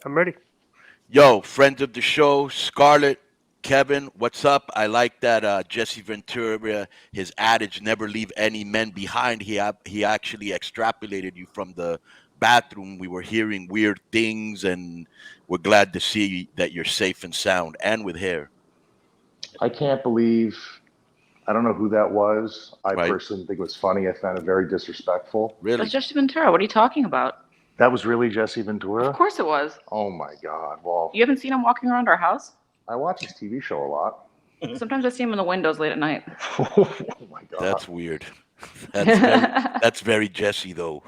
I'm ready. Yo, friends of the show, Scarlett, Kevin, what's up? I like that Jesse Ventura, his adage, never leave any men behind. He actually extrapolated you from the bathroom. We were hearing weird things, and we're glad to see that you're safe and sound and with hair, I can't believe, I don't know who that was. I right? personally think it was funny. I found it very disrespectful. Really? That's Jesse Ventura. What are you talking about? That was really Jesse Of Ventura? course it was. Oh my God. Well, You haven't seen him walking around our house? I watch his TV show a lot. Sometimes I see him in the windows late at night. Oh my God. That's weird. That's very Jesse though.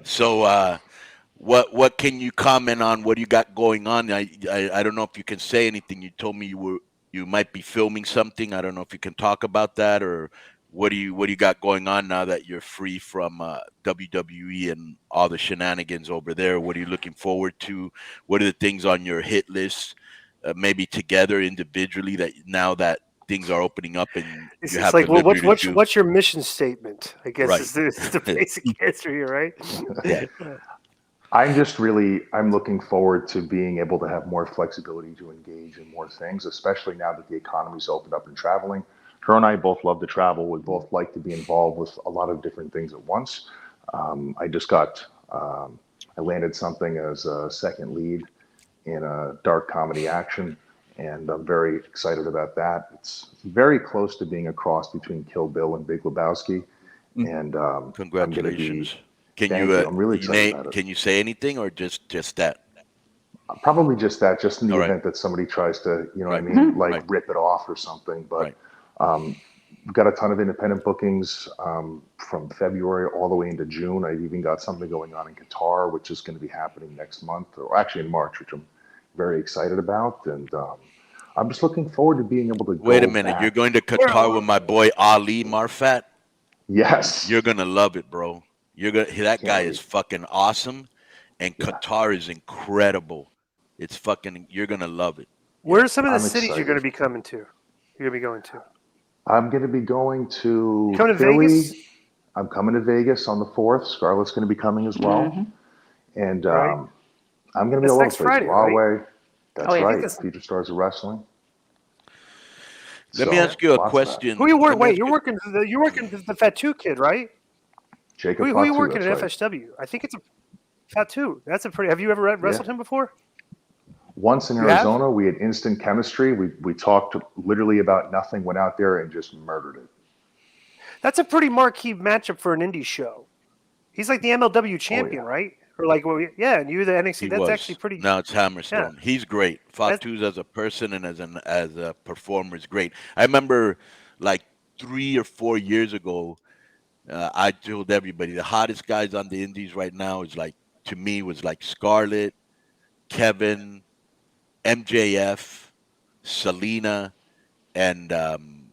So, what can you comment on? What do you got going on? I don't know if you can say anything. You told me you might be filming something. I don't know if you can talk about that, or what do you got going on now that you're free from WWE and all the shenanigans over there? What are you looking forward to? What are the things on your hit list? Maybe together individually that now that things are opening up and It's, you it's have like, the well, liberty to do. what's your mission statement? I guess Right. is the basic answer here, right? Yeah. I'm looking forward to being able to have more flexibility to engage in more things, especially now that the economy's opened up and traveling. Her and I both love to travel. We both like to be involved with a lot of different things at once. I just got, I landed something as a second lead in a dark comedy action, and I'm very excited about that. It's very close to being a cross between Kill Bill and Big Lebowski, and I'm going to be. Congratulations. Can you Thank you. I'm really excited about it. can you say anything or just that? Probably just that, just in the All right. event that somebody tries to, you know what I Right. mean, like Right. rip it off or something. But Right. we've got a ton of independent bookings from February all the way into June. I've even got something going on in Qatar, which is going to be happening next month, or actually in March, which I'm very excited about. And I'm just looking forward to being able to Wait a go minute. You're back. going to Where, Qatar with my boy Ali Marfat? Yes, You're gonna love it, bro. That can't guy is wait. fucking awesome, and Yeah, Qatar is incredible. It's fucking. You're gonna love it. where Yeah. are some of the I'm cities you're going to excited. be coming to? You're going to be going to. I'm going to be going You to coming to Vegas? Philly. I'm coming to Vegas on the 4th. Scarlett's going to be coming as well. Hmm. And Right. I'm going to be That's all over the next place. Friday, right? Rahway, Oh that's I yeah. think right. that's. Future Stars of Wrestling. Let me Yeah. So ask you a lots of that. Who question. you Let work? me Wait, ask you. you're working the Fatu kid, right? Jacob Who you Fatu, working that's at right. FSW? I think it's a Fatu. That's a pretty. Have you ever Yeah. wrestled him before? Once in You have. Arizona, we had instant chemistry. We talked literally about nothing, went out there and just murdered it. That's a pretty marquee matchup for an indie show. He's like the MLW Oh, champion, yeah. right? Or like, well, yeah, and you the He NXT. That's actually was. pretty. Now it's Yeah, Hammerstone. He's great. that's Fatu's as a person and as a performer is great. I remember like 3 or 4 years ago, I told everybody the hottest guys on the Indies right now is like to me was like Scarlett, Kevin, MJF, Selena, and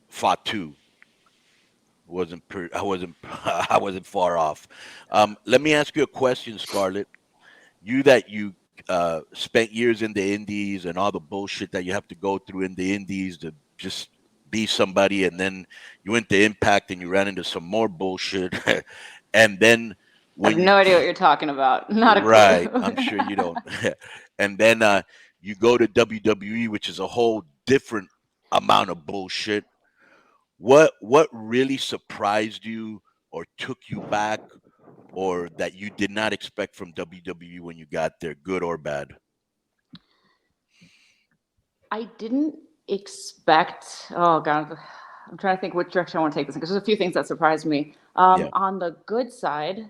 Fatu. I wasn't I wasn't far off. Let me ask you a question, Scarlett. You spent years in the Indies and all the bullshit that you have to go through in the Indies to just be somebody, and then you went to Impact and you ran into some more bullshit, and then I have when you no idea what you're talking about. Not a right, clue. I'm sure you don't, and then you go to WWE, which is a whole different amount of bullshit. What really surprised you or took you back or that you did not expect from WWE when you got there, good or bad? I didn't expect. Oh god, I'm trying to think which direction I want to take this because there's a few things that surprised me. Yeah, On the good side,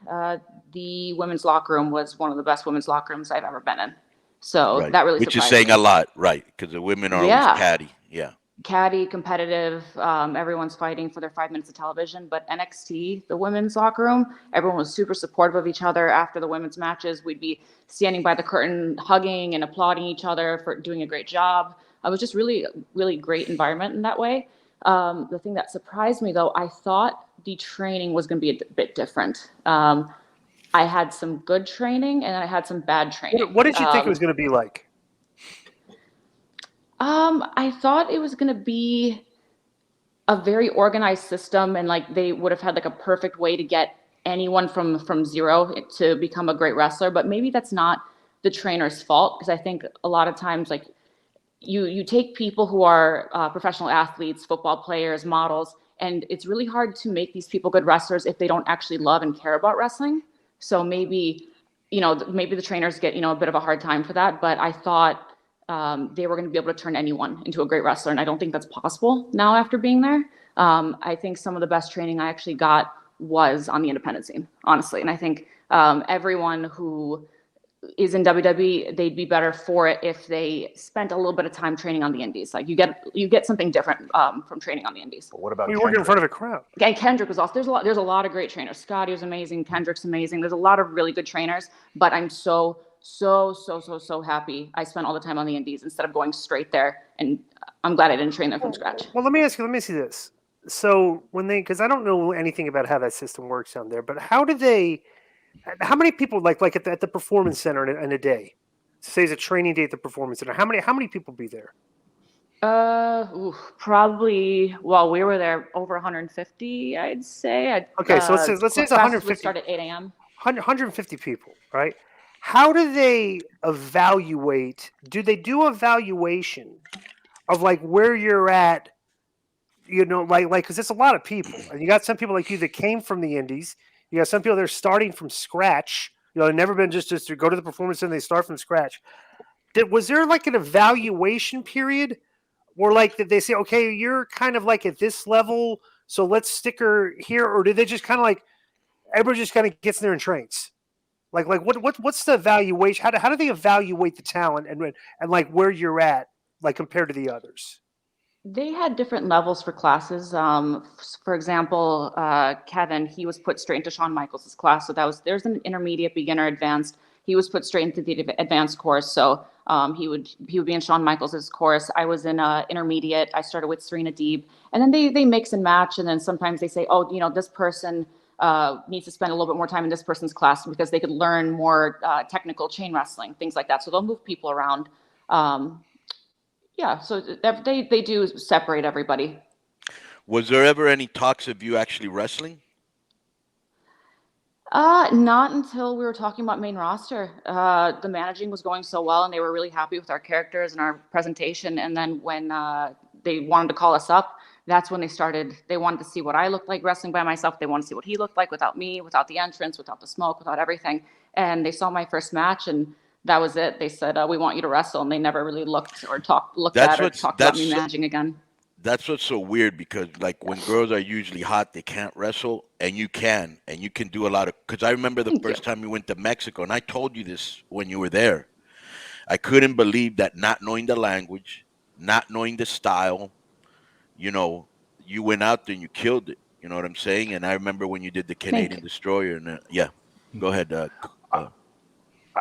the women's locker room was one of the best women's locker rooms I've ever been in. So right. that really Which is surprised saying a me. lot, right? Because the women are always Yeah, catty. Yeah, catty, competitive. Everyone's fighting for their 5 minutes of television. But NXT, the women's locker room, everyone was super supportive of each other. After the women's matches, we'd be standing by the curtain, hugging and applauding each other for doing a great job. It was just really, really great environment in that way. The thing that surprised me, though, I thought the training was going to be a bit different. I had some good training and I had some bad what, training. what did you think it was going to be like? I thought it was going to be a very organized system and like they would have had like a perfect way to get anyone from zero to become a great wrestler, but maybe that's not the trainer's fault, because I think a lot of times, like, you take people who are professional athletes, football players, models, and it's really hard to make these people good wrestlers if they don't actually love and care about wrestling. So maybe, maybe the trainers get, a bit of a hard time for that, but I thought they were going to be able to turn anyone into a great wrestler, and I don't think that's possible now after being there. I think some of the best training I actually got was on the independent scene, honestly, and I think everyone who is in WWE, they'd be better for it if they spent a little bit of time training on the indies. Like you get something different from training on the indies. But what about You work in front of a crowd. And Kendrick was also, there's a lot of great trainers. Scotty was amazing. Kendrick's amazing. There's a lot of really good trainers, but I'm so happy I spent all the time on the indies instead of going straight there. And I'm glad I didn't train there from scratch. Well, let me see this. So because I don't know anything about how that system works down there, but how many people like at the performance center in a day? Say it's a training day at the performance center. How many people be there? Probably. Well, we were there over 150, I'd say. Okay, so let's say it's 150. We start at 8 a.m. 150 people, right? How do they evaluate? Do they do evaluation of like where you're at? Because it's a lot of people, and you got some people like you that came from the indies. You got some people that are starting from scratch. They've never been just to go to the performance center. They start from scratch. Was there like an evaluation period where like did they say, okay, you're kind of like at this level, so let's stick her here, or did they just kind of like everybody just kind of gets in there and trains? Like what's the evaluation? How do they evaluate the talent and like where you're at like compared to the others? They had different levels for classes. For example, Kevin, he was put straight into Shawn Michaels' class. So there's an intermediate, beginner, advanced. He was put straight into the advanced course. So he would be in Shawn Michaels' course. I was in intermediate. I started with Serena Deeb. And then they mix and match. And then sometimes they say, oh, this person needs to spend a little bit more time in this person's class because they could learn more technical chain wrestling, things like that. So they'll move people around. Yeah, so they do separate everybody. Was there ever any talks of you actually wrestling? Not until we were talking about main roster. The managing was going so well, and they were really happy with our characters and our presentation. And then when they wanted to call us up, that's when they wanted to see what I looked like wrestling by myself. They wanted to see what he looked like without me, without the entrance, without the smoke, without everything. And they saw my first match, and that was it. They said, we want you to wrestle. And they never really looked about me managing again. That's what's so weird, because like when girls are usually hot, they can't wrestle, and you can do a lot of, because I remember the first time we went to Mexico, and I told you this when you were there. I couldn't believe that, not knowing the language, not knowing the style, you went out there and you killed it. You know what I'm saying? And I remember when you did the Canadian Destroyer, and yeah, go ahead.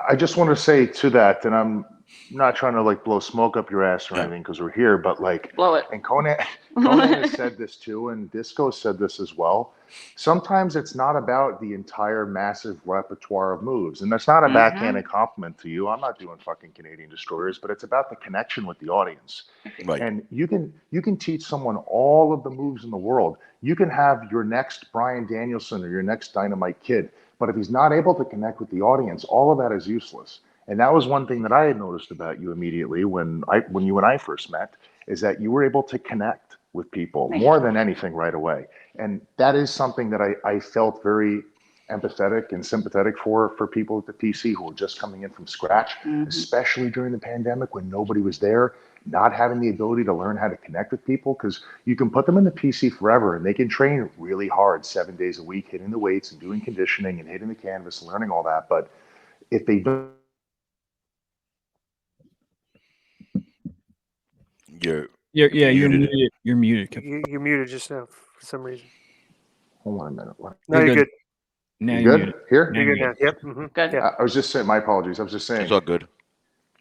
I just want to say to that, and I'm not trying to like blow smoke up your ass or anything because we're here, but like, blow it. And Konnan has said this too, and Disco said this as well. Sometimes it's not about the entire massive repertoire of moves, and that's not a backhanded compliment to you. I'm not doing fucking Canadian Destroyers, but it's about the connection with the audience. Right. And you can teach someone all of the moves in the world. You can have your next Bryan Danielson or your next Dynamite Kid, but if he's not able to connect with the audience, all of that is useless. And that was one thing that I had noticed about you immediately when you and I first met, is that you were able to connect with people more than anything right away. And that is something that I felt very empathetic and sympathetic for people at the PC who were just coming in from scratch, especially during the pandemic when nobody was there, not having the ability to learn how to connect with people, because you can put them in the PC forever and they can train really hard 7 days a week, hitting the weights and doing conditioning and hitting the canvas and learning all that. But if they don't, You're muted. You're muted. You're muted just now for some reason. hold on a minute. What? No, you're good. Now You you're good? muted. Here? Now You're you're good now. Yep. Mm-hmm. Good. Yeah. I was just saying, my apologies. I was just saying, it's all good.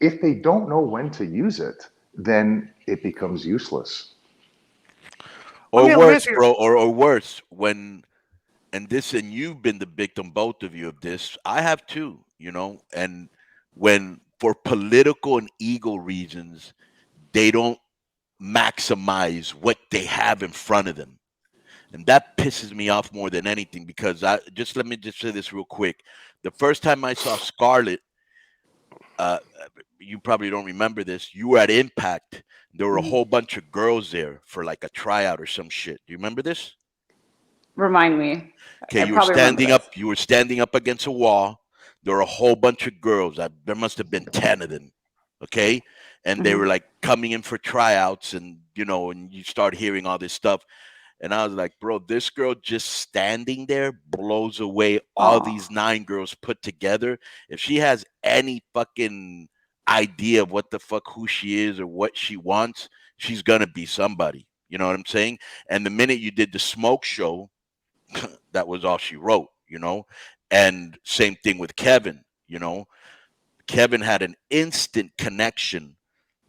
if they don't know when to use it, then it becomes useless. Or Let me worse, ask you- bro, or worse, and you've been the victim, both of you, of this. I have too, and when for political and ego reasons, they don't maximize what they have in front of them. And that pisses me off more than anything, because let me just say this real quick. The first time I saw Scarlett, you probably don't remember this. You were at Impact. There were a Mhm. whole bunch of girls there for like a tryout or some shit. Do you remember this? Remind me. Okay, I you were probably remember standing this. up. You were standing up against a wall. There were a whole bunch of girls. There must have been 10 of them. Okay, and they Mhm. were like coming in for tryouts, and and you start hearing all this stuff. And I was like, bro, this girl just standing there blows away all Aw. these 9 girls put together. If she has any fucking idea of what the fuck who she is or what she wants, she's gonna be somebody. You know what I'm saying? And the minute you did the smoke show, that was all she wrote, And same thing with Kevin, Kevin had an instant connection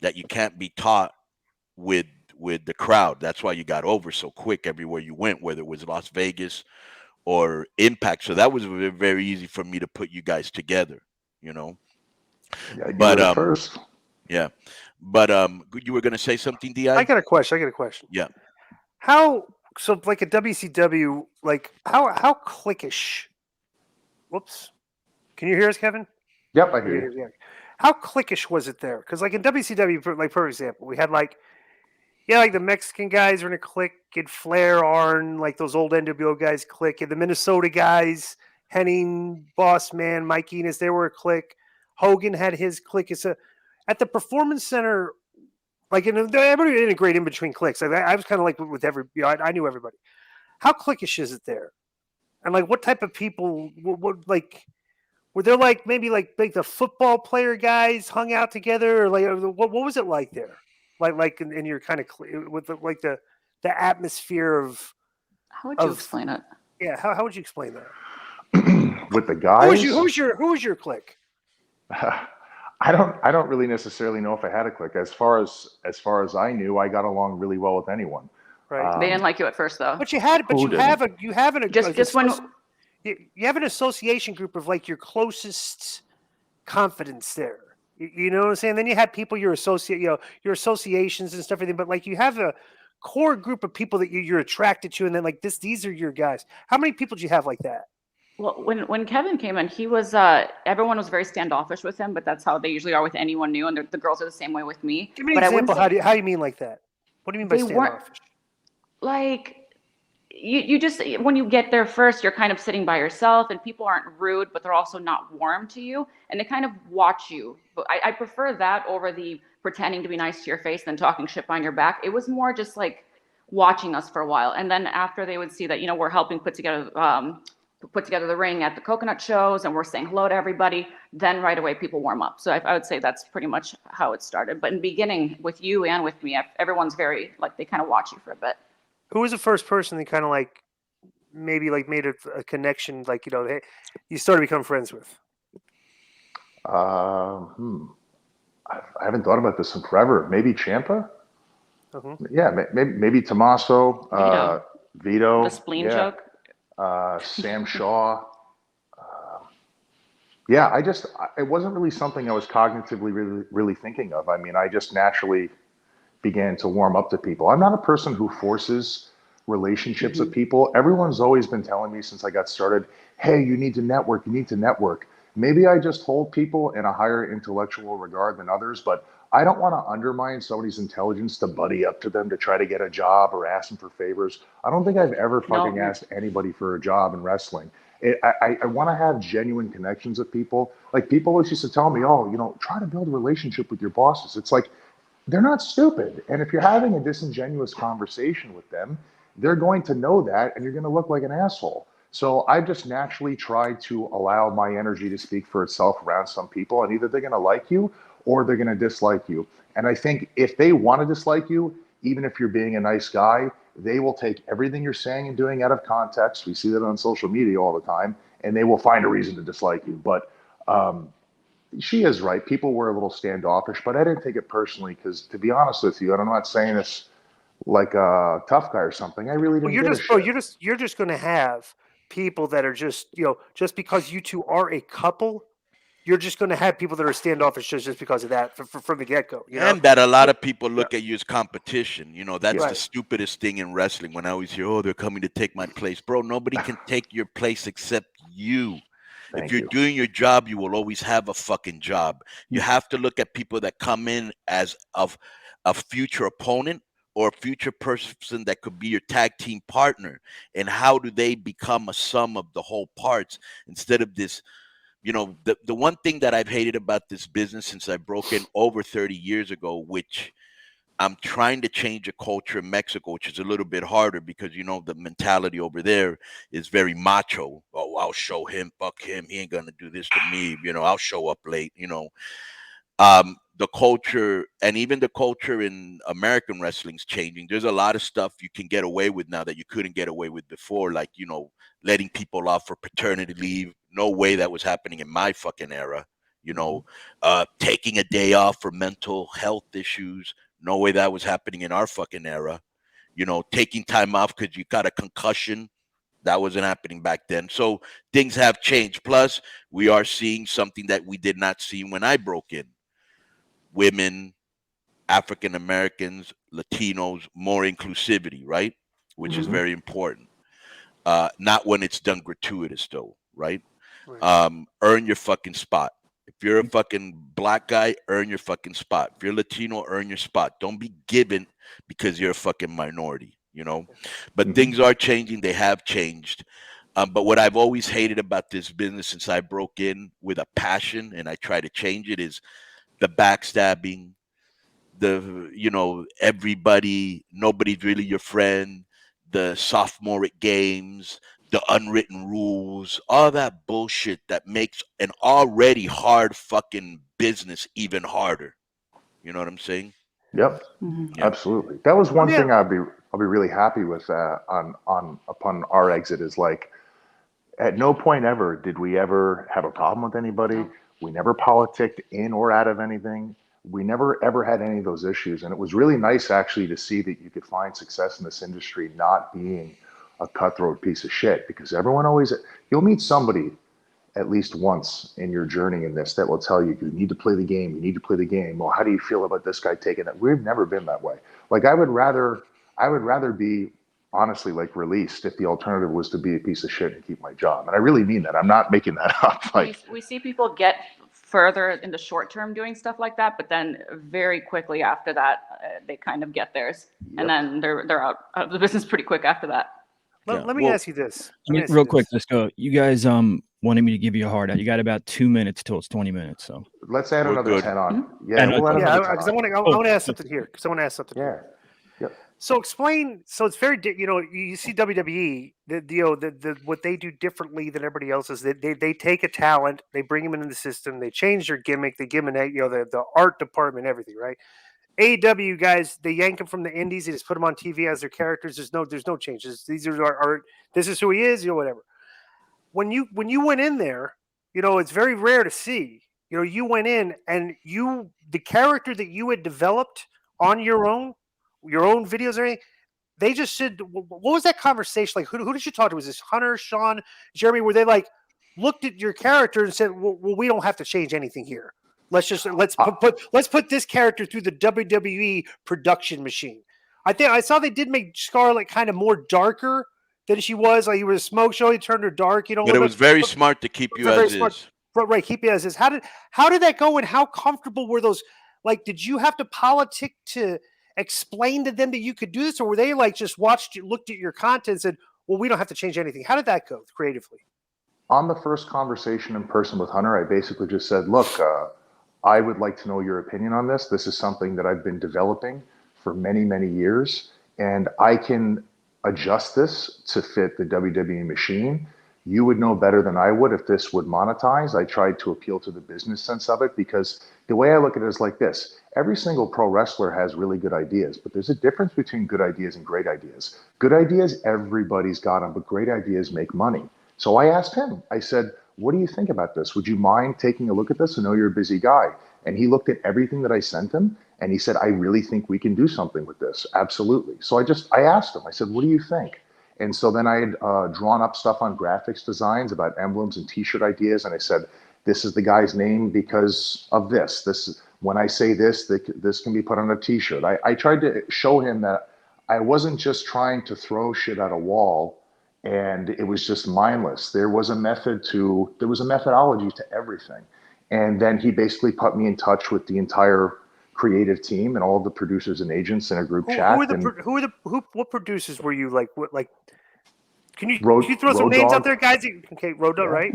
that you can't be taught with the crowd. That's why you got over so quick everywhere you went, whether it was Las Vegas or Impact. So that was very easy for me to put you guys together, Yeah, you But were the first. yeah. But you were gonna say something, Di? I got a question. Yeah. How so? Like a WCW, like how cliquish? Whoops. Can you hear us, Kevin? Yep, I hear you. Yeah. How cliquish was it there? Because like in WCW, like for example, we had like the Mexican guys were in a clique, and Flair, Arn, like those old NWO guys clique, and the Minnesota guys, Henning, Boss Man, Mike Enos, they were a clique. Hogan had his clique. At the Performance Center, like everybody integrate in between cliques. I was kind of like with every, I knew everybody. How cliquish is it there? And like, what type of people? What like? Were there like maybe like the football player guys hung out together, or like what was it like there? Like in your kind of with the atmosphere of How would you explain it? Yeah, how would you explain that? With the guys, Who was your clique? I don't really necessarily know if I had a clique. As far as I knew, I got along really well with anyone. Right. They didn't like you at first, though. But you have you have an association group of like your closest confidence there. You know what I'm saying? Then you had people your associations and stuff, everything. But like you have a core group of people that you're attracted to, and then like these are your guys. How many people do you have like that? Well, when Kevin came in, he was everyone was very standoffish with him, but that's how they usually are with anyone new, and the girls are the same way with me. Give me an example. How do you mean like that? What do you mean by standoffish? Like you just, when you get there first, you're kind of sitting by yourself, and people aren't rude, but they're also not warm to you, and they kind of watch you. But I prefer that over the pretending to be nice to your face than talking shit behind your back. It was more just like watching us for a while, and then after they would see that we're helping put together the ring at the coconut shows, and we're saying hello to everybody, then right away people warm up. So I would say that's pretty much how it started. But in the beginning, with you and with me, everyone's very like, they kind of watch you for a bit. Who was the first person that kind of like maybe like made a connection, like hey, you started to become friends with? I haven't thought about this in forever. Maybe Ciampa. Yeah, maybe Tommaso, Vito, the spleen joke. Sam Shaw. Yeah, it wasn't really something I was cognitively really thinking of. I mean, I just naturally began to warm up to people. I'm not a person who forces relationships with people. Everyone's always been telling me since I got started, hey, you need to network. Maybe I just hold people in a higher intellectual regard than others, but I don't want to undermine somebody's intelligence to buddy up to them to try to get a job or ask them for favors. I don't think I've ever fucking asked anybody for a job in wrestling. I want to have genuine connections with people. Like people always used to tell me, try to build a relationship with your bosses. It's like, they're not stupid. And if you're having a disingenuous conversation with them, they're going to know that, and you're going to look like an asshole. So I just naturally try to allow my energy to speak for itself around some people, and either they're going to like you or they're going to dislike you. And I think if they want to dislike you, even if you're being a nice guy, they will take everything you're saying and doing out of context. We see that on social media all the time, and they will find a reason to dislike you. But she is right. People were a little standoffish, but I didn't take it personally because, to be honest with you, and I'm not saying this like a tough guy or something. I really didn't. You're just going to have people that are just just because you two are a couple, you're just going to have people that are standoffish just because of that from the get-go. And that a lot of people look at you as competition. That's Right. the stupidest thing in wrestling. When I always hear, oh, they're coming to take my place. Bro, nobody can take your place except you. Thank If you're you. doing your job, you will always have a fucking job. You have to look at people that come in as of a future opponent or a future person that could be your tag team partner, and how do they become a sum of the whole parts instead of this. The one thing that I've hated about this business since I broke in over 30 years ago, which I'm trying to change a culture in Mexico, which is a little bit harder because the mentality over there is very macho. Oh, I'll show him, fuck him. He ain't gonna do this to me. I'll show up late. The culture and even the culture in American wrestling's changing. There's a lot of stuff you can get away with now that you couldn't get away with before, like letting people off for paternity leave. No way that was happening in my fucking era. Taking a day off for mental health issues. No way that was happening in our fucking era. Taking time off because you got a concussion. That wasn't happening back then. So things have changed. Plus, we are seeing something that we did not see when I broke in. Women, African Americans, Latinos, more inclusivity, right? Which is very important. Not when it's done gratuitous, though, right? Right. Earn your fucking spot. If you're a fucking black guy, earn your fucking spot. If you're Latino, earn your spot. Don't be given because you're a fucking minority, But things are changing. They have changed. But what I've always hated about this business since I broke in with a passion and I try to change it is the backstabbing, nobody's really your friend, the sophomoric games, the unwritten rules, all that bullshit that makes an already hard fucking business even harder. You know what I'm saying? Yep. Mhm. Yeah. Absolutely. That was one Yeah. thing I'll be really happy with upon our exit is like at no point ever did we ever have a problem with anybody. No. We never politicked in or out of anything. We never ever had any of those issues. And it was really nice actually to see that you could find success in this industry not being a cutthroat piece of shit, because everyone always, you'll meet somebody at least once in your journey in this that will tell you, you need to play the game. You need to play the game. Well, how do you feel about this guy taking it? We've never been that way. Like I would rather be honestly like released if the alternative was to be a piece of shit and keep my job. And I really mean that. I'm not making that up. Like We see people get further in the short term doing stuff like that, but then very quickly after that, they kind of get theirs, and then they're out of the business pretty quick after that. Let me ask you this. Real quick, let's go. You guys wanted me to give you a hard out. You got about 2 minutes till it's 20 minutes. So let's add We're another good. 10 on. Yeah, Yeah, we'll add Yeah, another 10 because I on. want to ask something here. Yeah. Yep. So explain. So it's very, you see WWE, what they do differently than everybody else is that they take a talent, they bring them into the system, they change their gimmick, they give them the art department, everything, right? AEW guys, they yank them from the indies, they just put them on TV as their characters. There's no changes. These are our this is who he is, whatever. When you went in there, it's very rare to see. You went in and the character that you had developed on your own videos or anything, they just said, what was that conversation like? Who did you talk to? Was this Hunter, Sean, Jeremy? Where they like looked at your character and said, well, we don't have to change anything here. Let's put this character through the WWE production machine. I think I saw they did make Scarlett kind of more darker than she was. Like he was a smoke show, he turned her dark. But it was very smart to keep you as is. Right, keep it as is. How did that go, and how comfortable were those? Like, did you have to politic to explain to them that you could do this, or were they like just looked at your content and said, well, we don't have to change anything? How did that go creatively? On the first conversation in person with Hunter, I basically just said, look, I would like to know your opinion on this. This is something that I've been developing for many, many years, and I can adjust this to fit the WWE machine. You would know better than I would if this would monetize. I tried to appeal to the business sense of it, because the way I look at it is like this. Every single pro wrestler has really good ideas, but there's a difference between good ideas and great ideas. Good ideas, everybody's got them, but great ideas make money. So I asked him, I said, what do you think about this? Would you mind taking a look at this? I know you're a busy guy. And he looked at everything that I sent him and he said, I really think we can do something with this. Absolutely. So I asked him, I said, what do you think? And so then I had drawn up stuff on graphics designs about emblems and t-shirt ideas. And I said, this is the guy's name because of this. When I say this can be put on a t-shirt. I tried to show him that I wasn't just trying to throw shit at a wall and it was just mindless. There was a methodology to everything. And then he basically put me in touch with the entire creative team and all of the producers and agents in a group chat. What producers were you like? What like? Can you throw some Road names Dogg. out there, guys? Okay, Road Dogg, right?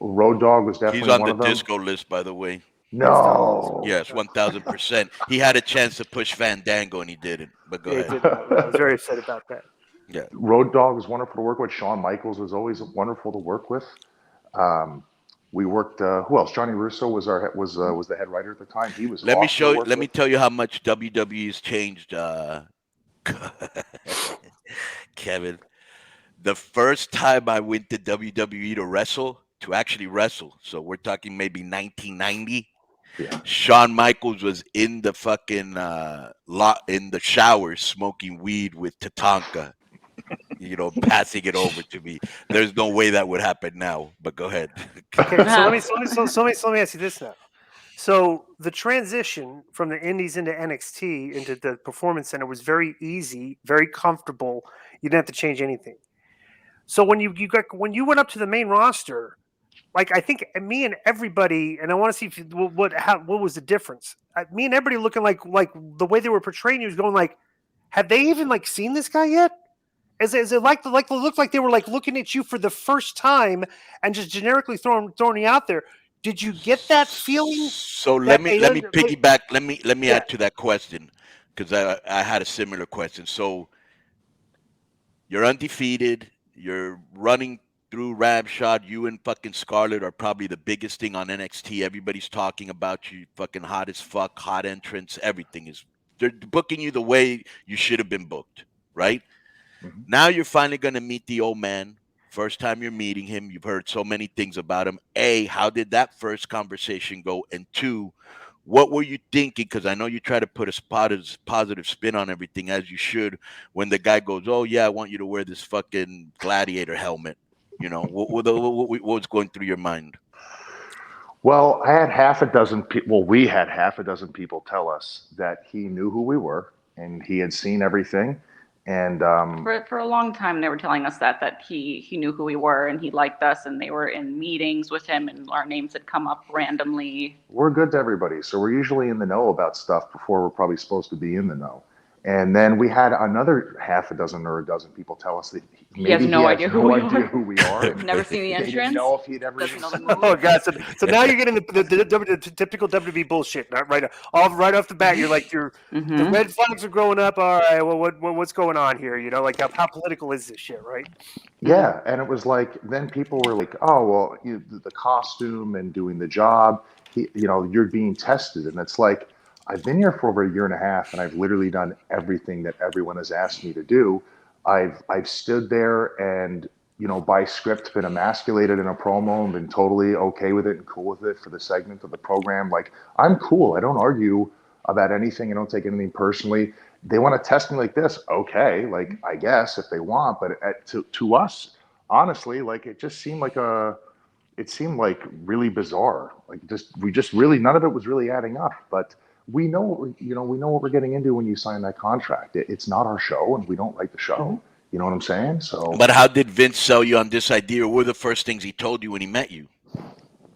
Road Dogg was He's definitely on one the of them. disco list, by the way. No. Yes, 1,000%. He had a chance to push Fandango and he didn't. But go Yeah, ahead. he did not. I was very upset about that. Yeah. Road Dogg was wonderful to work with. Shawn Michaels was always wonderful to work with. We worked. Who else? Johnny Russo was the head writer at the time. He was. Let me awesome to work Let me with. tell you how much WWE has changed, Kevin. The first time I went to WWE to actually wrestle, so we're talking maybe 1990. Yeah. Shawn Michaels was in the fucking in the shower smoking weed with Tatanka, passing it over to me. There's no way that would happen now. But go ahead. Okay, so let me ask you this now. So the transition from the Indies into NXT into the Performance Center was very easy, very comfortable. You didn't have to change anything. So when you went up to the main roster, like I think me and everybody, and I want to see what was the difference. Me and everybody looking like the way they were portraying you was going like, have they even like seen this guy yet? Is it like looked like they were like looking at you for the first time and just generically throwing you out there? Did you get that feeling? So let me piggyback. Let me add to that question because I had a similar question. So you're undefeated. You're running through Ramshot. You and fucking Scarlett are probably the biggest thing on NXT. Everybody's talking about you. Fucking hot as fuck. Hot entrance. Everything is. They're booking you the way you should have been booked, right? Mm-hmm. Now you're finally going to meet the old man. First time you're meeting him, you've heard so many things about him. A, how did that first conversation go? And two, what were you thinking? Because I know you try to put a positive spin on everything, as you should, when the guy goes, oh, yeah, I want you to wear this fucking gladiator helmet. What was going through your mind? Well, I had half a dozen people. Well, we had half a dozen people tell us that he knew who we were and he had seen everything. And for a long time, they were telling us that he knew who we were and he liked us, and they were in meetings with him, and our names had come up randomly. We're good to everybody, so we're usually in the know about stuff before we're probably supposed to be in the know. And then we had another half a dozen or a dozen people tell us that maybe he has no idea who we are. Never seen the entrance. They didn't know if he'd ever seen the Oh god! So now you're getting the typical WWE bullshit. Right off the bat, you're like the red flags are growing up. All right, well, what's going on here? Like how political is this shit, right? Yeah, and it was like then people were like, oh well, the costume and doing the job, you're being tested, and it's like. I've been here for over a year and a half, and I've literally done everything that everyone has asked me to do. I've stood there and, by script, been emasculated in a promo and been totally okay with it and cool with it for the segment of the program. Like, I'm cool. I don't argue about anything. I don't take anything personally. They want to test me like this. Okay, like, I guess if they want. But to us, honestly, like, it just seemed like really bizarre. Like, we just really, none of it was really adding up. But we know what we're getting into when you sign that contract. It's not our show, and we don't write the show. Mm-hmm. You know what I'm saying? So. But how did Vince sell you on this idea? What were the first things he told you when he met you?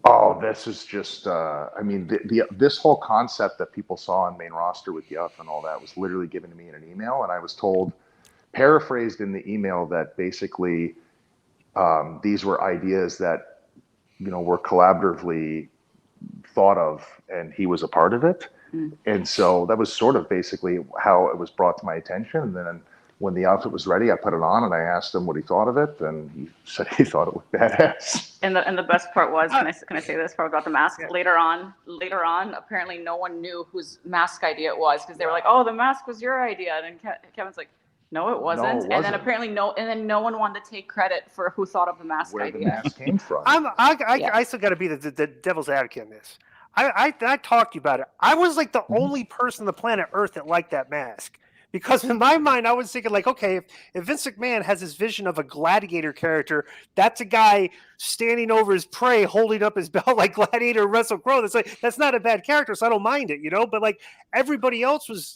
Oh, this is just. This whole concept that people saw on main roster with Yuff and all that was literally given to me in an email, and I was told, paraphrased in the email, that basically these were ideas that were collaboratively thought of, and he was a part of it. And so that was sort of basically how it was brought to my attention. And then when the outfit was ready, I put it on and I asked him what he thought of it, and he said he thought it looked badass. And the best part was, can I say this part about the mask? Yeah. Later on, apparently no one knew whose mask idea it was, because they were like, "Oh, the mask was your idea," and Kevin's like, "No, it wasn't." No, it wasn't. And then apparently no one wanted to take credit for who thought of the mask Where idea. The mask came from. I still got to be the devil's advocate in this. I talked to you about it. I was like the only person on the planet Earth that liked that mask. Because in my mind, I was thinking like, okay, if Vince McMahon has this vision of a gladiator character, that's a guy standing over his prey, holding up his belt like Gladiator or Russell Crowe. That's not a bad character, so I don't mind it, But like everybody else was,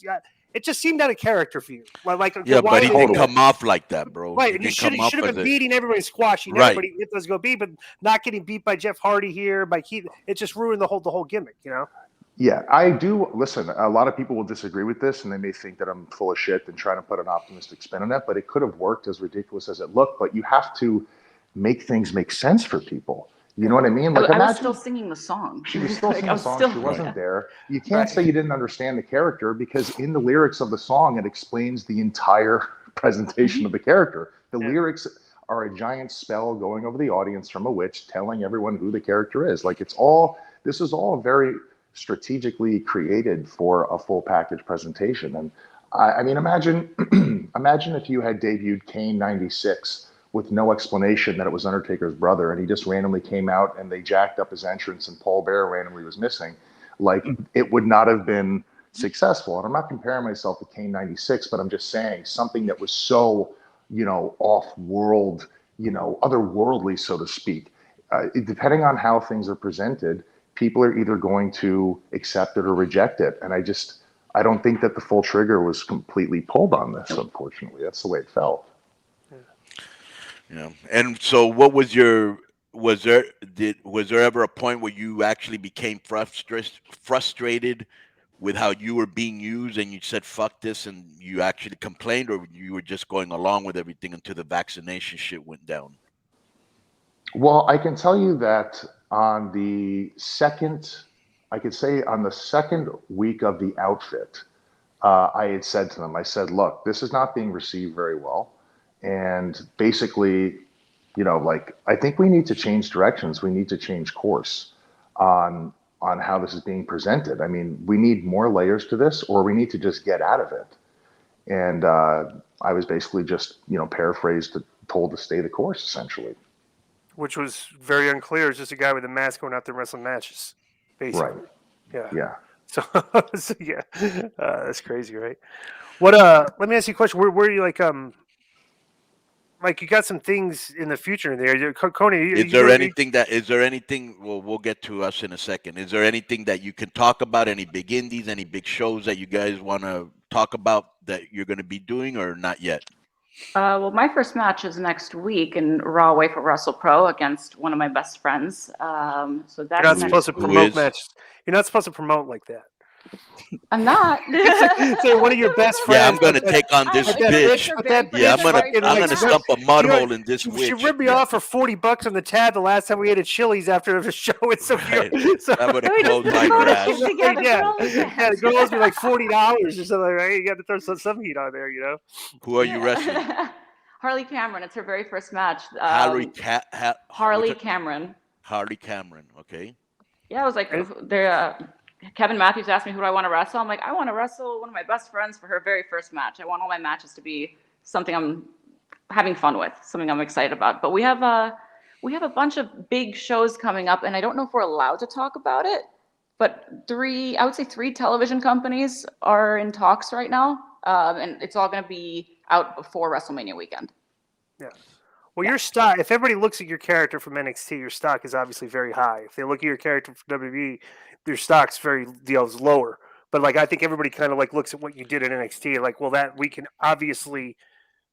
it just seemed out of character for you. Like Yeah, why but he they didn't go- come off like that, bro. right, He and he didn't come off should have as been a beating everybody, squashing right. everybody if there's go beat, but not getting beat by Jeff Hardy here, by Keith. It just ruined the whole gimmick, you know. Yeah, I do. Listen, a lot of people will disagree with this, and they may think that I'm full of shit and trying to put an optimistic spin on it. But it could have worked, as ridiculous as it looked. But you have to make things make sense for people. You know what I mean? Like, I was imagine still singing the song. she was still Like, singing I the was song. still- She wasn't Yeah. there. You can't Right. say you didn't understand the character, because in the lyrics of the song, it explains the entire presentation of the character. The Yeah. lyrics are a giant spell going over the audience from a witch telling everyone who the character is. Like, this is all very strategically created for a full package presentation. And I mean, imagine if you had debuted Kane 96 with no explanation that it was Undertaker's brother, and he just randomly came out and they jacked up his entrance and Paul Bearer randomly was missing. Like, it would not have been successful. And I'm not comparing myself to Kane 96, but I'm just saying something that was so, off-world, otherworldly, so to speak. Depending on how things are presented, people are either going to accept it or reject it. And I don't think that the full trigger was completely pulled on this, unfortunately. That's the way it felt. Yeah. And so what was there ever a point where you actually became frustrated with how you were being used and you said fuck this and you actually complained, or you were just going along with everything until the vaccination shit went down? Well, I can tell you that on the second week of the outfit, I had said to them, I said, look, this is not being received very well. And basically, I think we need to change directions. We need to change course on how this is being presented. I mean, we need more layers to this, or we need to just get out of it. And I was basically just, paraphrased, told to stay the course, essentially. Which was very unclear. It's just a guy with a mask going out there wrestling matches, basically. Right. Yeah. Yeah. So yeah, that's crazy, right? What? Let me ask you a question. Where are you like you got some things in the future in there? Konnan, Is there anything? Well, we'll get to us in a second. Is there anything that you can talk about? Any big indies? Any big shows that you guys want to talk about that you're going to be doing, or not yet? Well, my first match is next week in Raw Way for Wrestle Pro against one of my best friends. So that's You're not supposed to Who promote is? matches. You're not supposed to promote like that. I'm not. Say one of your best friends. Yeah, I'm going to take on this But that bitch. but that Yeah, bitch fucking, I'm like, gonna stump a mud you know, hole in this She witch. ripped me off for $40 on the tab the last time we ate at Chili's after the show. It's so Right. so I'm gonna We just clothesline her promoted ass. shit together yeah, for all of yeah, the girl owes me like $40 or something. Right? You got to throw some heat on there, you know. Who are you wrestling? Harley Cameron. It's her very first match. Harley Harley Cameron. Harley Cameron. Okay. Yeah, I was like, Kevin Matthews asked me who do I want to wrestle. I'm like, I want to wrestle one of my best friends for her very first match. I want all my matches to be something I'm having fun with, something I'm excited about. But we have a bunch of big shows coming up, and I don't know if we're allowed to talk about it. But I would say three television companies are in talks right now, and it's all going to be out before WrestleMania weekend. Yeah. Well, your stock, if everybody looks at your character from NXT, your stock is obviously very high. If they look at your character from WWE, your stock's very is lower. But like I think everybody kind of like looks at what you did at NXT and like, well, that we can obviously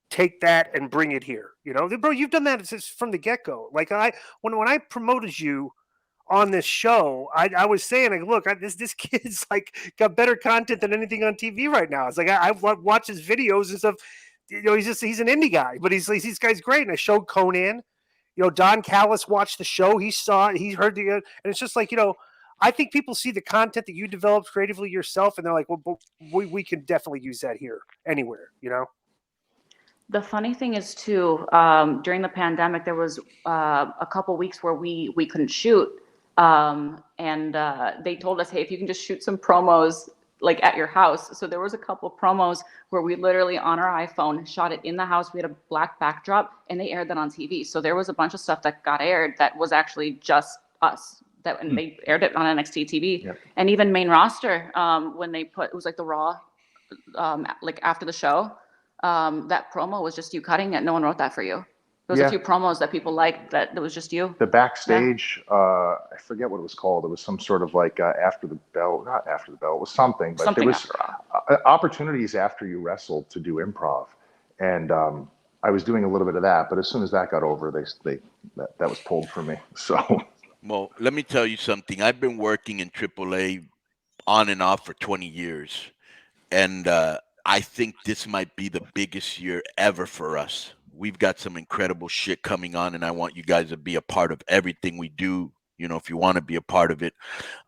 take that and bring it here. You know, bro, you've done that since from the get-go. Like when I promoted you on this show, I was saying, like, look, this kid's like got better content than anything on TV right now. It's like I've watched his videos and stuff. You know, he's an indie guy, but this guy's great. And I showed Konnan. You know, Don Callis watched the show. He saw it. He heard and it's just like, you know, I think people see the content that you developed creatively yourself, and they're like, well, we can definitely use that here, anywhere, you know? The funny thing is, too, during the pandemic, there was a couple weeks where we couldn't shoot. And they told us, hey, if you can just shoot some promos like at your house. So there was a couple promos where we literally on our iPhone shot it in the house. We had a black backdrop and they aired that on TV. So there was a bunch of stuff that got aired that was actually just us. And they aired it on NXT TV. Yep. And even main roster, when they it was like the Raw, like after the show, that promo was just you cutting it. No one wrote that for you. There was a few promos that people liked that was just you. The backstage, I forget what it was called. It was some sort of like after the bell, not after the bell, it was something, but Something there was opportunities after you wrestled to do improv. And I was doing a little bit of that, but as soon as that got over, that was pulled from me. So, Well, let me tell you something. I've been working in AAA on and off for 20 years. And I think this might be the biggest year ever for us. We've got some incredible shit coming on, and I want you guys to be a part of everything we do, you know, if you want to be a part of it.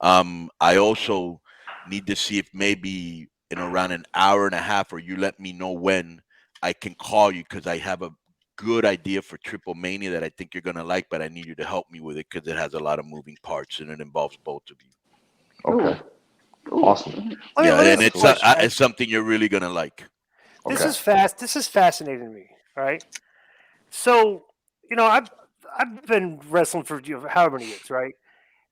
I also need to see if maybe in around an hour and a half, or you let me know when I can call you, because I have a good idea for Triple Mania that I think you're going to like, but I need you to help me with it because it has a lot of moving parts and it involves both of you. okay. Ooh. Awesome. Yeah, and Question. it's something you're really going to like. This Okay. This is fascinating to me. All right. So, you know, I've been wrestling for however many years, right?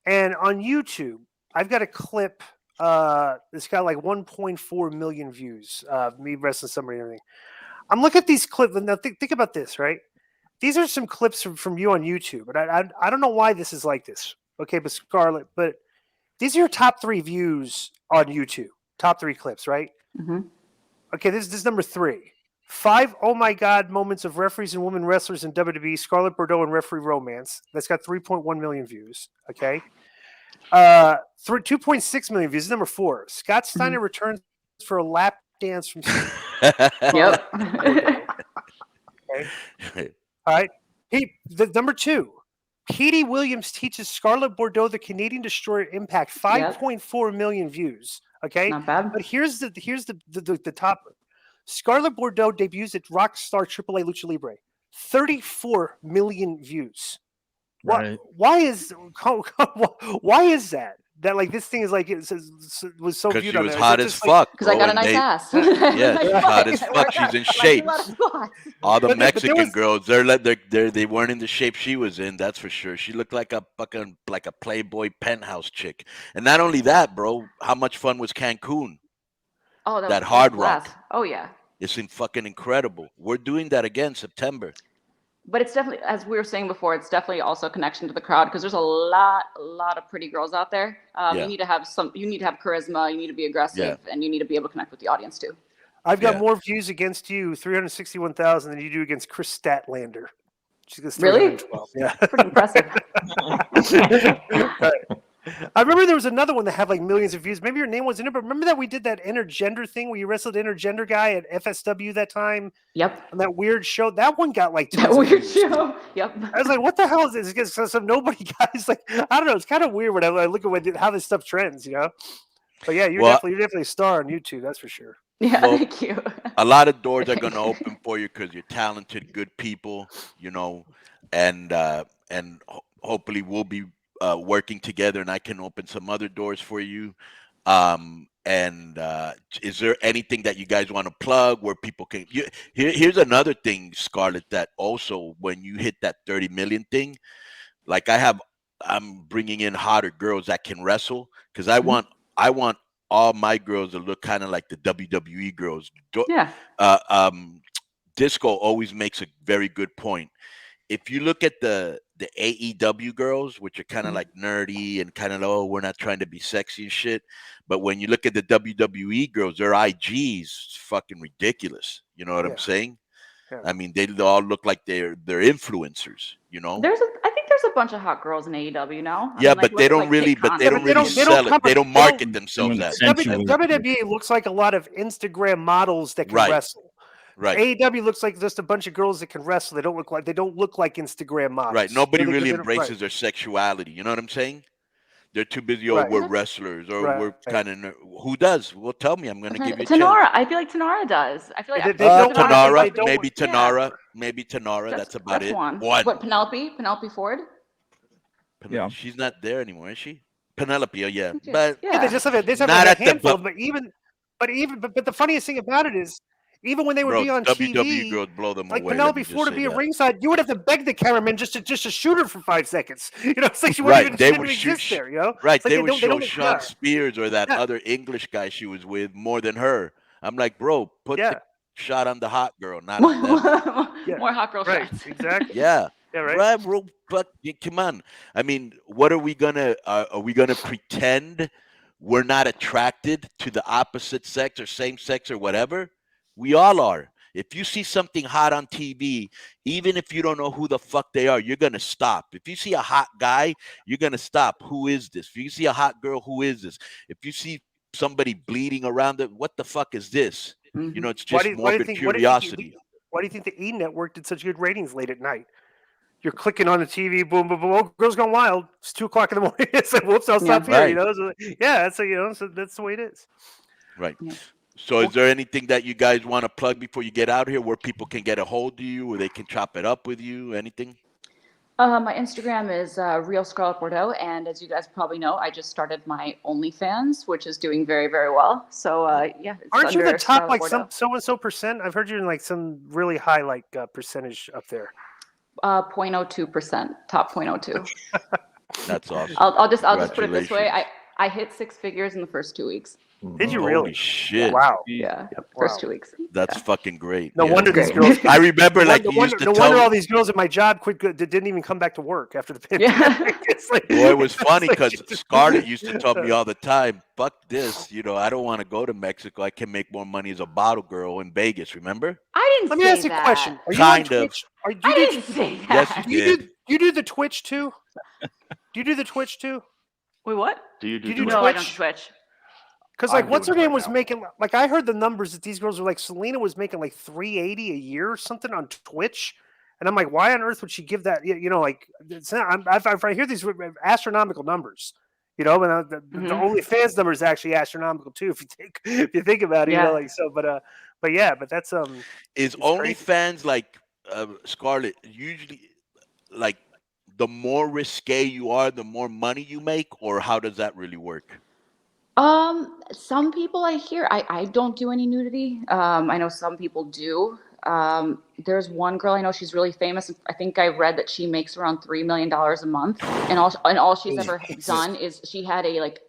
And on YouTube, I've got a clip. It's got like 1.4 million views. Me wrestling somebody and everything. I'm looking at these clips. Now, think about this, right? These are some clips from you on YouTube, and I don't know why this is like this. Okay, but Scarlett, but these are your top 3 views on YouTube. Top 3 clips, right? Mm-hmm. Okay, this is number 3. 5 oh my god moments of referees and women wrestlers in WWE, Scarlett Bordeaux and referee romance. That's got 3.1 million views. Okay. 2.6 million views. Number 4. Scott Steiner returns for a lap dance from Yep. Okay. All right. Number 2. Petey Williams teaches Scarlett Bordeaux the Canadian Destroyer Impact. 5.4 million views. Okay. Not bad. But here's the top. Scarlett Bordeaux debuts at Rockstar AAA Lucha Libre. 34 million views. Right. Why is that? That like this thing is like was so Because viewed she on was there. hot Is as that just, like, fuck. Because I bro, got a and nice they- ass. Yeah, she's hot as fuck. She's in shape. All the But there Mexican was- girls, they weren't in the shape she was in. That's for sure. She looked like a fucking Playboy penthouse chick. And not only that, bro. How much fun was Cancun? Oh, That was Hard a blast. Rock. Oh yeah. It's fucking incredible. We're doing that again September. But it's definitely, as we were saying before, it's definitely also a connection to the crowd because there's a lot of pretty girls out there. Yeah. You need to have charisma, you need to be aggressive, and you need to be able to connect with the audience too. I've got Yeah. more views against you, 361,000, than you do against Chris Statlander. She gets Really? 312. Yeah. Pretty impressive. Right. I remember there was another one that had like millions of views. Maybe your name wasn't in it, but remember that we did that intergender thing where you wrestled an intergender guy at FSW that time Yep. on that weird show? That one got like That tons of weird views. show. Yep. I was like, what the hell is this? Because some nobody guys like, I don't know. It's kind of weird when I look at how this stuff trends, you know? But yeah, you're definitely a star on YouTube. That's for sure. Yeah, Well, thank you. A lot of doors are going to open for you because you're talented, good people, you know, and hopefully we'll be working together, and I can open some other doors for you. Is there anything that you guys want to plug where people can? Here's another thing, Scarlett, that also when you hit that 30 million thing, like I'm bringing in hotter girls that can wrestle because I want all my girls to look kind of like the WWE girls. Yeah. Disco always makes a very good point. If you look at the AEW girls, which are kind of like nerdy and kind of, we're not trying to be sexy and shit. But when you look at the WWE girls, their IGs, it's fucking ridiculous. You know what I'm saying? Yeah. I mean, they all look like they're influencers, you know? I think there's a bunch of hot girls in AEW now. I Yeah, mean, like, but they look, don't like really, Kate but they Conlon. don't really sell it. They don't market themselves Someone as. sensual. WWE looks like a lot of Instagram models that can Right. wrestle. Right. AEW looks like just a bunch of girls that can wrestle. They don't look like Instagram models. Right. Nobody They really don't- embraces right. their sexuality. You know what I'm saying? They're too busy. Right. We're wrestlers, or we're Right. kind of. Who does? Well, tell me. I'm going to give you a Tanara. chance. I feel like Tanara does. I feel like They don't wanna- Tanara, they don't- maybe yeah. Tanara, maybe Tanara. That's about it. One. One. What, Penelope Ford? Yeah. She's not there anymore, is she? Penelope, yeah. Yeah. But Yeah, they just have Not like a at the handful. bu- But the funniest thing about it is, even when they would bro, be on WWE TV, girls blow them like away. Penelope Ford to be at ringside, you would have to beg the cameraman just to shoot her for 5 seconds. You know, it's like she Right, wouldn't they even would exist shoot- there. You know, Right, It's like they would don't- show don't- Sean yeah. Spears or that Yeah. other English guy she was with more than her. I'm like, bro, Yeah. shot on the hot girl, not on them. Yeah, More hot girl right, shots. exactly. Yeah. Yeah, right. Right, bro. But come on. I mean, what are we gonna pretend we're not attracted to the opposite sex or same sex or whatever? We all are. If you see something hot on TV, even if you don't know who the fuck they are, you're gonna stop. If you see a hot guy, you're gonna stop. Who is this? If you see a hot girl, who is this? If you see somebody bleeding around it, what the fuck is this? You know, it's Why just do you morbid think? curiosity. Why do you think the E Network did such good ratings late at night? You're clicking on the TV, boom, boom, boom. Oh, Girls Gone Wild. It's 2 o'clock in the morning. It's like, whoops, I'll stop here. Right. You know, so, yeah, that's so that's the way it is. Right. Yeah. So is there anything that you guys want to plug before you get out here where people can get a hold of you or they can chop it up with you? Anything? My Instagram is Real Scarlett Bordeaux, and as you guys probably know, I just started my OnlyFans, which is doing very, very well. So yeah, it's Aren't you under the top Scarlett like Bordeaux. so and so percent? I've heard you're in like some really high like percentage up there. 0.02%, top 0.02. That's awesome. I'll just put it this way. Congratulations. I hit 6 figures in the first 2 weeks. Did you Holy really? shit. Wow. Yeah, Wow. first 2 weeks. That's Yeah. fucking great. No Yeah. wonder these Great. girls. I remember like you used to no tell wonder me, all these girls at my job quit. Didn't even come back to work after the pandemic. Yeah. It's like, boy, it was funny it's like because she just- Scarlett used to tell me all the time, fuck this, you know, I don't want to go to Mexico. I can make more money as a bottle girl in Vegas, remember? I didn't Let me say ask you a that. question. Are you Kind on of. Twitch? Do I you do, didn't say that. Yes, you did. you do the Twitch too? Do you do the Twitch too? Wait, what? Do you do You do Twitch? No, I don't Twitch? Twitch. Because I'm like, what's her doing it name right was now. making like I heard the numbers that these girls were like Selena was making like 380 a year or something on Twitch, and I'm like, why on earth would she give that? You know, like it's not, I hear these astronomical numbers. You know, but the OnlyFans number is actually astronomical too if you think about it. You Yeah. know, like so, but yeah, but that's Is it's crazy. OnlyFans like Scarlett usually like the more risque you are, the more money you make, or how does that really work? Some people I hear, I don't do any nudity. I know some people do. There's one girl I know, she's really famous. I think I read that she makes around $3 million a month, and all she's ever done is she had like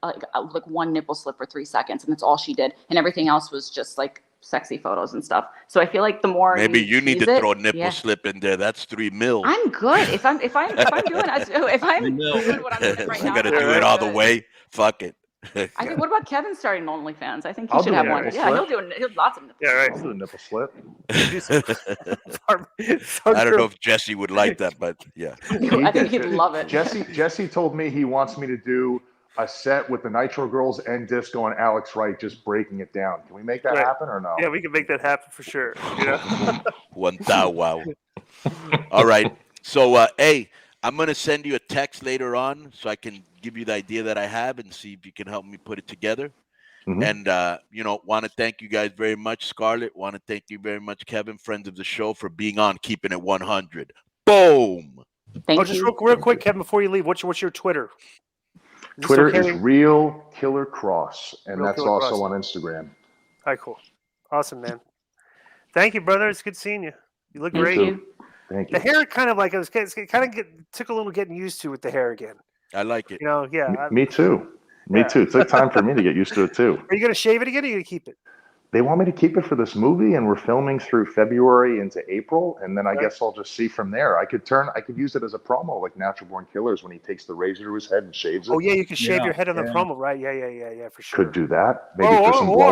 one nipple slip for 3 seconds, and that's all she did, and everything else was just like sexy photos and stuff. So I feel like the more Maybe you need tease to it, throw a nipple yeah. slip in there. That's 3 mil. I'm good if I'm doing what I'm doing right I now. gotta I'm do it all the good. way. Fuck it. I think. What about Kevin starting OnlyFans? I think he I'll should do have a one. nipple Yeah, slip. he'll do lots of nipple. Yeah, right. I'll do a nipple slip. I don't know if Jesse would like that, but yeah. I think he'd love it. Jesse told me he wants me to do a set with the Nitro Girls and Disco and Alex Wright just breaking it down. Can we make that Right. happen or no? Yeah, we can make that happen for sure. You know? One thou wow. All right. So hey, I'm gonna send you a text later on so I can give you the idea that I have and see if you can help me put it together. Mhm. And you know, want to thank you guys very much, Scarlett. Want to thank you very much, Kevin, friends of the show, for being on, keeping it 100. Boom. Thank Oh, just you. real quick, Kevin, before you leave, what's your Twitter? Is this Twitter okay? is Real Killer Cross, and Real that's Killer also Cross. on Instagram. All right, cool. Awesome, man. Thank you, brother. It's good seeing you. You look Thank great. you. Thank The you. hair kind of like took a little getting used to with the hair again. I like it. You know, yeah. Me too. Me Yeah. too. It took time for me to get used to it too. Are you gonna shave it again, or are you gonna keep it? They want me to keep it for this movie, and we're filming through February into April, and then I Right. guess I'll just see from there. I could use it as a promo, like Natural Born Killers, when he takes the razor to his head and shaves it. Oh yeah, you can shave Yeah, your head on the yeah. promo, right? Yeah, for sure. Could do that. Maybe Oh, for some or- blow